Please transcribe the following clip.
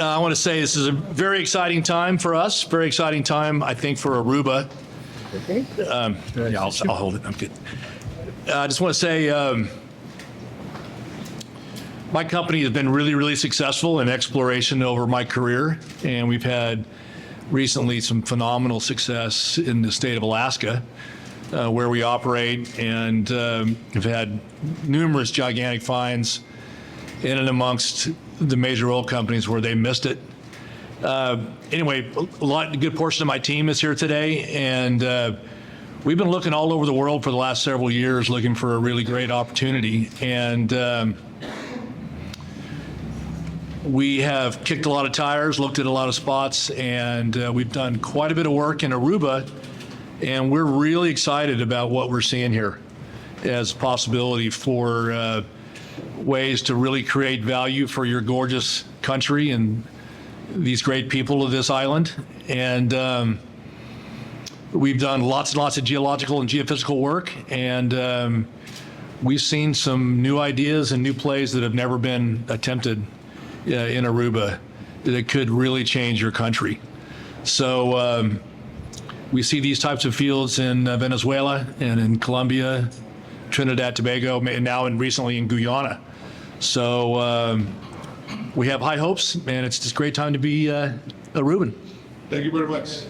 I want to say this is a very exciting time for us, very exciting time, I think, for Aruba. Yeah, I'll hold it. I'm good. I just want to say my company has been really, really successful in exploration over my career, and we've had recently some phenomenal success in the state of Alaska, where we operate, and have had numerous gigantic finds in and amongst the major oil companies where they missed it. Anyway, a good portion of my team is here today, and we've been looking all over the world for the last several years, looking for a really great opportunity. And we have kicked a lot of tires, looked at a lot of spots, and we've done quite a bit of work in Aruba, and we're really excited about what we're seeing here as a possibility for ways to really create value for your gorgeous country and these great people of this island. And we've done lots and lots of geological and geophysical work, and we've seen some new ideas and new plays that have never been attempted in Aruba that could really change your country. So we see these types of fields in Venezuela and in Colombia, Trinidad, Tobago, and now and recently in Guyana. So we have high hopes, and it's just a great time to be a Aruban. Thank you very much.